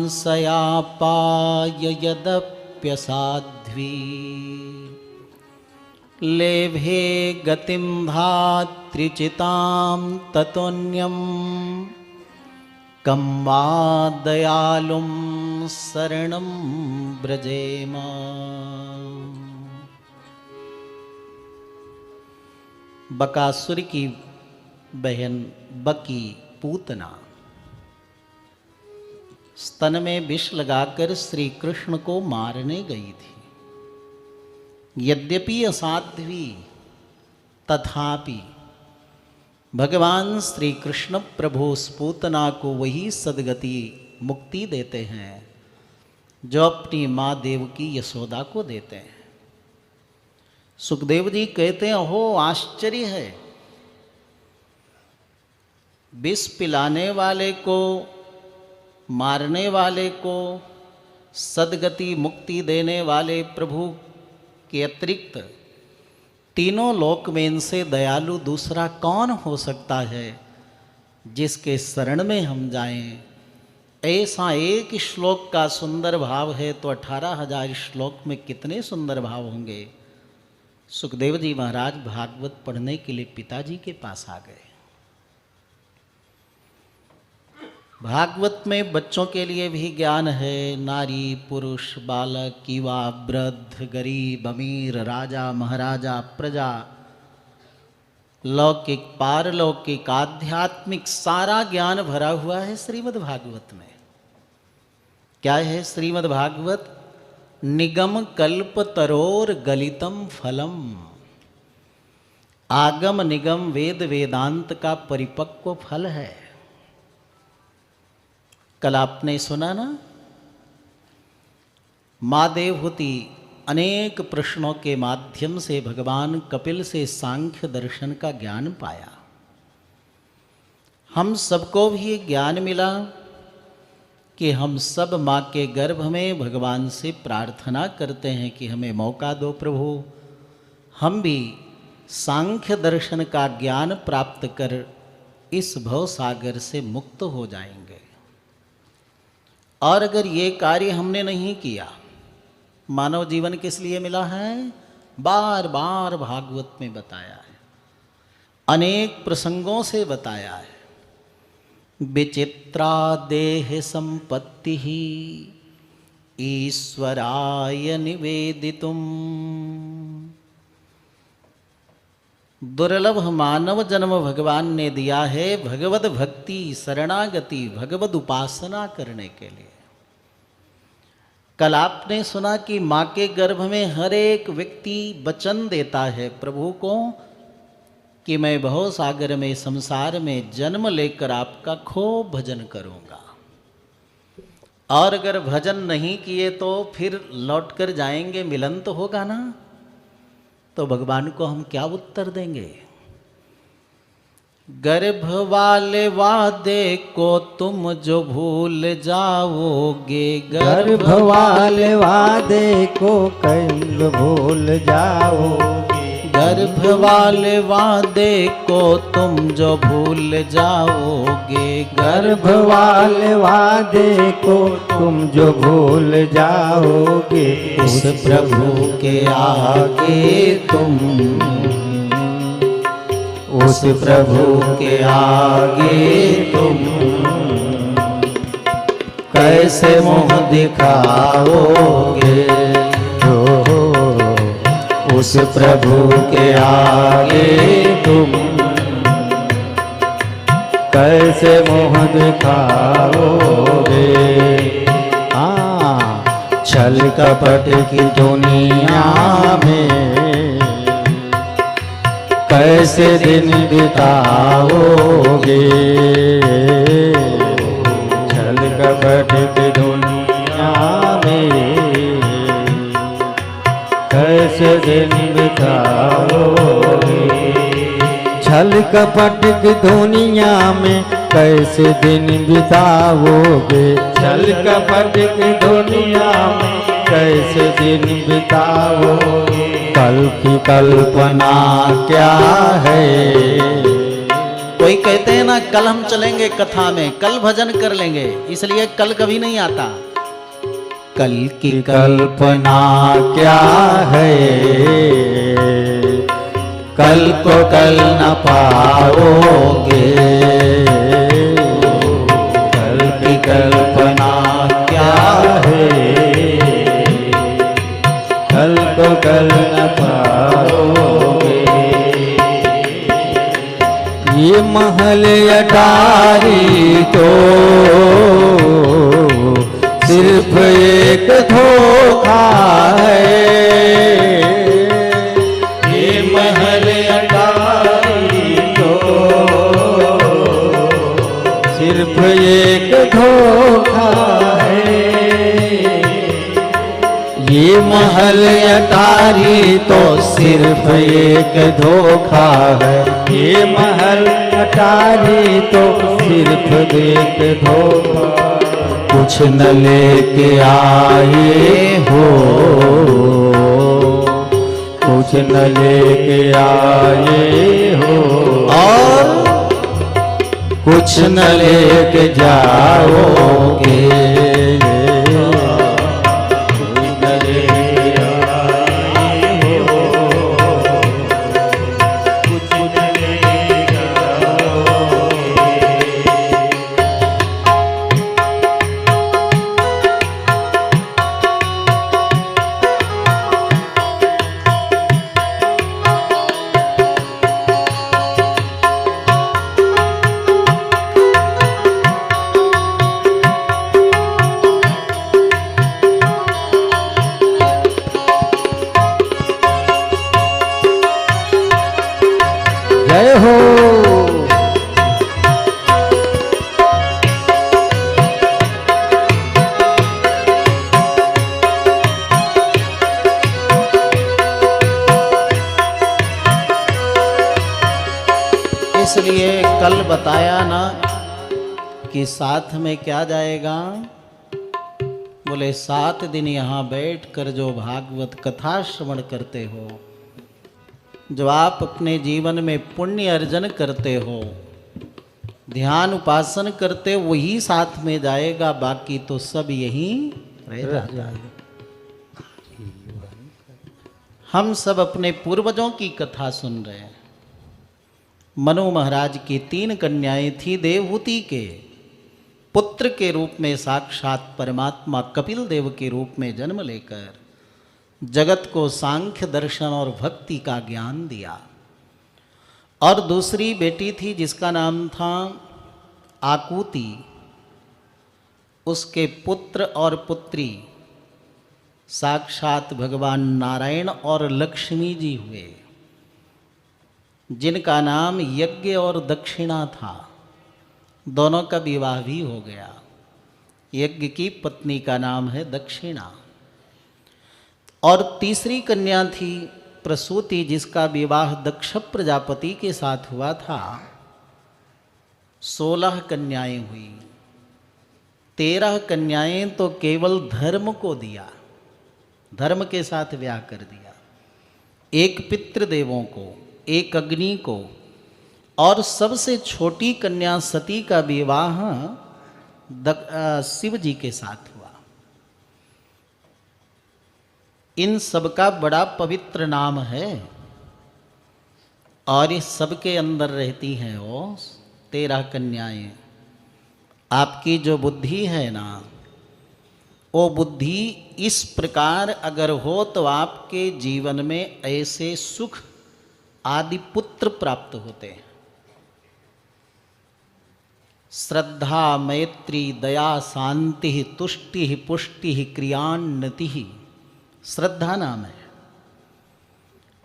सयापाय यदप्यसाध्वी लेभे गतिं धात्रिचितां ततोऽन्यं कं वा दयालुं शरणं व्रजेम। बकासुर की बहन बकी पूतना स्तन में विष लगाकर श्री कृष्ण को मारने गई थी। यद्यपि असाध्वी तथापि भगवान श्री कृष्ण प्रभु उस पूतना को वही सद्गति मुक्ति देते हैं जो अपनी माँ देवकी यशोदा को देते हैं। सुखदेव जी कहते हैं, हो आश्चर्य है, विष पिलाने वाले को, मारने वाले को, सद्गति मुक्ति देने वाले प्रभु के अतिरिक्त तीनों लोक में इनसे दयालु दूसरा कौन हो सकता है जिसके शरण में हम जाएं। ऐसा एक श्लोक का सुंदर भाव है तो 18,000 श्लोक में कितने सुंदर भाव होंगे। सुखदेव जी महाराज भागवत पढ़ने के लिए पिताजी के पास आ गए। भागवत में बच्चों के लिए भी ज्ञान है। नारी पुरुष बालक युवा वृद्ध गरीब अमीर राजा महाराजा प्रजा, लौकिक पारलौकिक आध्यात्मिक सारा ज्ञान भरा हुआ है श्रीमद् भागवत में। क्या है श्रीमद् भागवत? निगम कल्प तरोर गलितम फलम। आगम निगम वेद वेदांत का परिपक्व फल है। कल आपने सुना ना, माँ देवहूति अनेक प्रश्नों के माध्यम से भगवान कपिल से सांख्य दर्शन का ज्ञान पाया। हम सबको भी ज्ञान मिला कि हम सब माँ के गर्भ में भगवान से प्रार्थना करते हैं कि हमें मौका दो प्रभु, हम भी सांख्य दर्शन का ज्ञान प्राप्त कर इस भव सागर से मुक्त हो जाएंगे। और अगर ये कार्य हमने नहीं किया, मानव जीवन किस लिए मिला है? बार बार भागवत में बताया है, अनेक प्रसंगों से बताया है। विचित्रा देह संपत्ति ही ईश्वराय निवेदितुम। दुर्लभ मानव जन्म भगवान ने दिया है भगवत भक्ति शरणागति भगवत उपासना करने के लिए। कल आपने सुना कि माँ के गर्भ में हर एक व्यक्ति वचन देता है प्रभु को कि मैं भव सागर में संसार में जन्म लेकर आपका खूब भजन करूँगा, और अगर भजन नहीं किए तो फिर लौट कर जाएंगे, मिलन तो होगा ना। तो भगवान को हम क्या उत्तर देंगे? गर्भ वाले वादे को तुम जो भूल जाओगे, गर्भ वाले वादे को कल भूल जाओगे, गर्भ वाले वादे को तुम जो भूल जाओगे, गर्भ वाले वादे को तुम जो भूल जाओगे, उस प्रभु के आगे तुम, उस प्रभु के आगे तुम कैसे मुँह दिखाओगे। उस प्रभु के आगे तुम कैसे मुँह दिखाओगे। छल कपट की दुनिया में कैसे दिन बिताओगे। छल कपट की दुनिया में कैसे दिन बिताओगे। छल कपट की दुनिया में कैसे दिन बिताओगे। छल कपट की दुनिया में कैसे दिन बिताओगे। कल की कल्पना क्या है, कोई कहते हैं ना कल हम चलेंगे कथा में, कल भजन कर लेंगे, इसलिए कल कभी नहीं आता। कल की कल्पना क्या है, कल को कल न पाओगे। कल की कल्पना क्या है, कल को कल न पाओगे। ये महल अटारी तो सिर्फ एक धोखा है। ये महल अटारी तो सिर्फ एक धोखा है। ये महल अटारी तो सिर्फ एक धोखा है। ये महल अटारी तो सिर्फ एक धोखा। कुछ न लेके आए हो, कुछ न लेके आए हो, और कुछ न लेके जाओगे। जय हो। इसलिए कल बताया ना कि साथ में क्या जाएगा। बोले 7 दिन यहाँ बैठकर जो भागवत कथा श्रवण करते हो, जो आप अपने जीवन में पुण्य अर्जन करते हो, ध्यान उपासन करते हो, वही साथ में जाएगा, बाकी तो सब यहीं रह जाएगा। हम सब अपने पूर्वजों की कथा सुन रहे हैं। मनु महाराज की 3 कन्याएं थी। देवहूति के पुत्र के रूप में साक्षात परमात्मा कपिल देव के रूप में जन्म लेकर जगत को सांख्य दर्शन और भक्ति का ज्ञान दिया। और दूसरी बेटी थी जिसका नाम था आकुति। उसके पुत्र और पुत्री साक्षात भगवान नारायण और लक्ष्मी जी हुए, जिनका नाम यज्ञ और दक्षिणा था। दोनों का विवाह भी हो गया। यज्ञ की पत्नी का नाम है दक्षिणा। और तीसरी कन्या थी प्रसूति, जिसका विवाह दक्ष प्रजापति के साथ हुआ था। 16 कन्याएं हुई। 13 कन्याएं तो केवल धर्म को दिया, धर्म के साथ ब्याह कर दिया। एक पितृदेवों को, एक अग्नि को, और सबसे छोटी कन्या सती का विवाह शिव जी के साथ हुआ। इन सबका बड़ा पवित्र नाम है। और इस सबके अंदर रहती हैं वो 13 कन्याएं। आपकी जो बुद्धि है ना, वो बुद्धि इस प्रकार अगर हो तो आपके जीवन में ऐसे सुख आदि पुत्र प्राप्त होते हैं। श्रद्धा, मैत्री, दया, शांति, तुष्टि, पुष्टि, क्रियान्नति, श्रद्धा नाम है।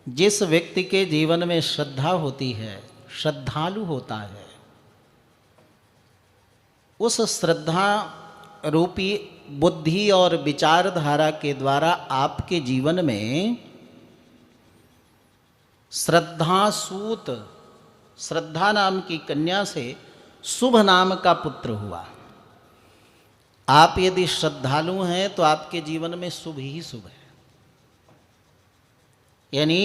जिस व्यक्ति के जीवन में श्रद्धा होती है, श्रद्धालु होता है, उस श्रद्धा रूपी बुद्धि और विचारधारा के द्वारा आपके जीवन में श्रद्धासूत, श्रद्धा नाम की कन्या से शुभ नाम का पुत्र हुआ। आप यदि श्रद्धालु हैं तो आपके जीवन में शुभ ही शुभ है। यानी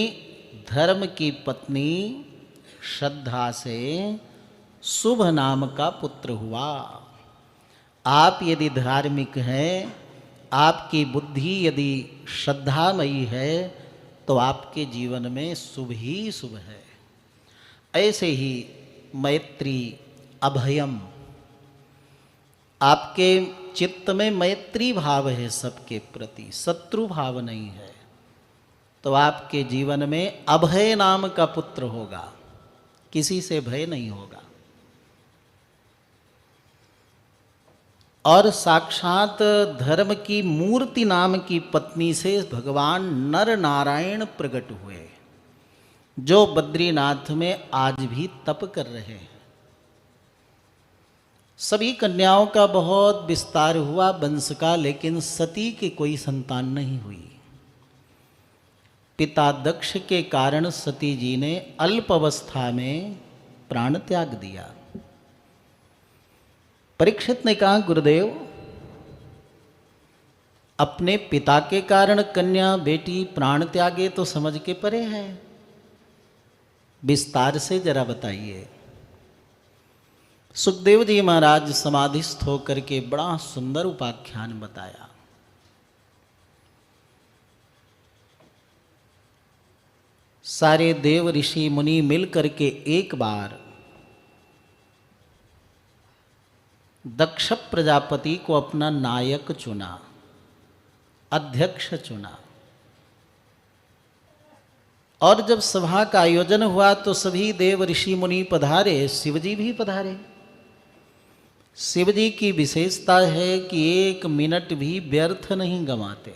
धर्म की पत्नी श्रद्धा से शुभ नाम का पुत्र हुआ। आप यदि धार्मिक हैं, आपकी बुद्धि यदि श्रद्धामयी है, तो आपके जीवन में शुभ ही शुभ है। ऐसे ही मैत्री अभयम, आपके चित्त में मैत्री भाव है सबके प्रति, शत्रु भाव नहीं है, तो आपके जीवन में अभय नाम का पुत्र होगा, किसी से भय नहीं होगा। और साक्षात धर्म की मूर्ति नाम की पत्नी से भगवान नर नारायण प्रकट हुए, जो बद्रीनाथ में आज भी तप कर रहे हैं। सभी कन्याओं का बहुत विस्तार हुआ वंश का, लेकिन सती की कोई संतान नहीं हुई। पिता दक्ष के कारण सती जी ने अल्प अवस्था में प्राण त्याग दिया। परीक्षित ने कहा, गुरुदेव, अपने पिता के कारण कन्या बेटी प्राण त्यागे तो समझ के परे है, विस्तार से जरा बताइए। सुखदेव जी महाराज समाधिस्थ होकर के बड़ा सुंदर उपाख्यान बताया। सारे देव ऋषि मुनि मिल करके एक बार दक्ष प्रजापति को अपना नायक चुना, अध्यक्ष चुना। और जब सभा का आयोजन हुआ तो सभी देव ऋषि मुनि पधारे, शिवजी भी पधारे। शिवजी की विशेषता है कि 1 मिनट भी व्यर्थ नहीं गंवाते।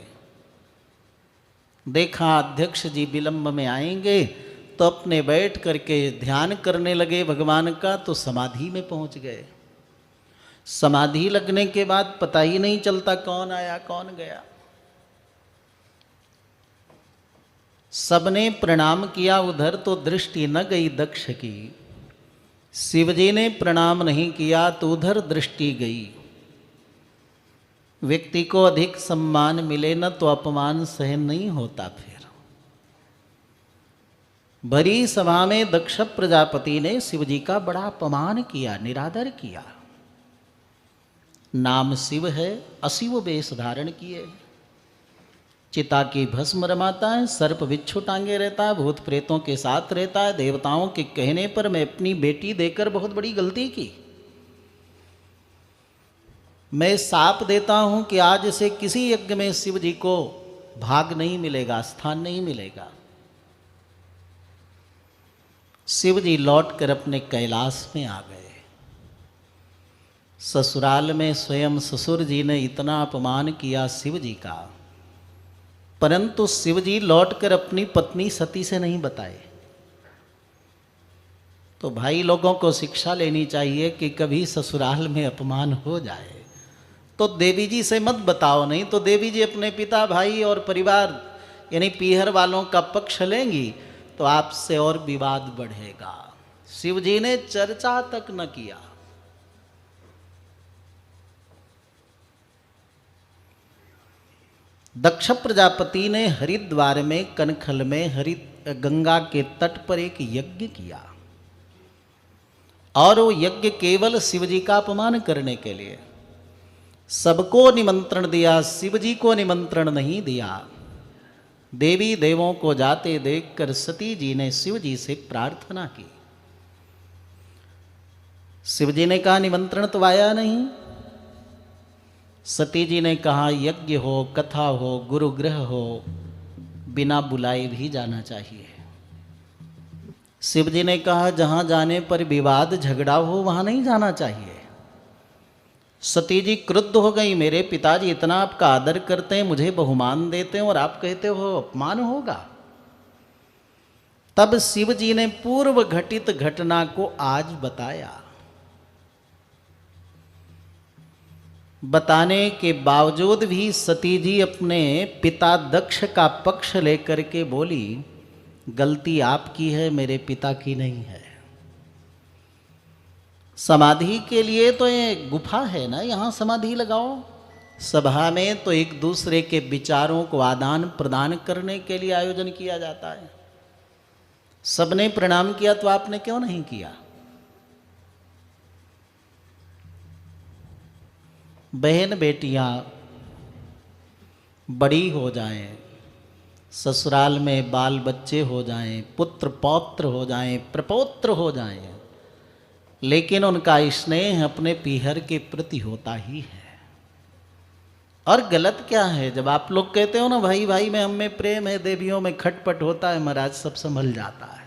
देखा अध्यक्ष जी विलंब में आएंगे तो अपने बैठ करके ध्यान करने लगे भगवान का, तो समाधि में पहुंच गए। समाधि लगने के बाद पता ही नहीं चलता कौन आया कौन गया। सबने प्रणाम किया, उधर तो दृष्टि न गई दक्ष की। शिवजी ने प्रणाम नहीं किया तो उधर दृष्टि गई। व्यक्ति को अधिक सम्मान मिले न तो अपमान सहन नहीं होता। फिर भरी सभा में दक्ष प्रजापति ने शिवजी का बड़ा अपमान किया, निरादर किया। नाम शिव है, अशिव वेश धारण किए, चिता की भस्म रमाता है, सर्प बिच्छू टांगे रहता है, भूत प्रेतों के साथ रहता है। देवताओं के कहने पर मैं अपनी बेटी देकर बहुत बड़ी गलती की। मैं शाप देता हूं कि आज से किसी यज्ञ में शिव जी को भाग नहीं मिलेगा, स्थान नहीं मिलेगा। शिव जी लौट कर अपने कैलाश में आ गए। ससुराल में स्वयं ससुर जी ने इतना अपमान किया शिव जी का, परंतु शिव जी लौटकर अपनी पत्नी सती से नहीं बताए। तो भाई लोगों को शिक्षा लेनी चाहिए कि कभी ससुराल में अपमान हो जाए तो देवी जी से मत बताओ, नहीं तो देवी जी अपने पिता भाई और परिवार यानी पीहर वालों का पक्ष लेंगी तो आपसे और विवाद बढ़ेगा। शिव जी ने चर्चा तक न किया। दक्ष प्रजापति ने हरिद्वार में कनखल में गंगा के तट पर एक यज्ञ किया, और वो यज्ञ केवल शिवजी का अपमान करने के लिए। सबको निमंत्रण दिया, शिवजी को निमंत्रण नहीं दिया। देवी देवों को जाते देखकर सती जी ने शिवजी से प्रार्थना की। शिवजी ने कहा निमंत्रण तो आया नहीं। सती जी ने कहा यज्ञ हो, कथा हो, गुरुग्रह हो, बिना बुलाए भी जाना चाहिए। शिव जी ने कहा जहां जाने पर विवाद झगड़ा हो वहां नहीं जाना चाहिए। सती जी क्रुद्ध हो गई, मेरे पिताजी इतना आपका आदर करते हैं, मुझे बहुमान देते हैं और आप कहते हो अपमान होगा। तब शिव जी ने पूर्व घटित घटना को आज बताया। बताने के बावजूद भी सती जी अपने पिता दक्ष का पक्ष लेकर के बोली गलती आपकी है, मेरे पिता की नहीं है। समाधि के लिए तो ये गुफा है ना, यहाँ समाधि लगाओ। सभा में तो एक दूसरे के विचारों को आदान प्रदान करने के लिए आयोजन किया जाता है। सबने प्रणाम किया तो आपने क्यों नहीं किया? बहन बेटियां बड़ी हो जाएं, ससुराल में बाल बच्चे हो जाएं, पुत्र पौत्र हो जाएं, प्रपौत्र हो जाएं, लेकिन उनका स्नेह अपने पीहर के प्रति होता ही है। और गलत क्या है, जब आप लोग कहते हो ना भाई भाई में हम में प्रेम है, देवियों में खटपट होता है, महाराज सब संभल जाता है।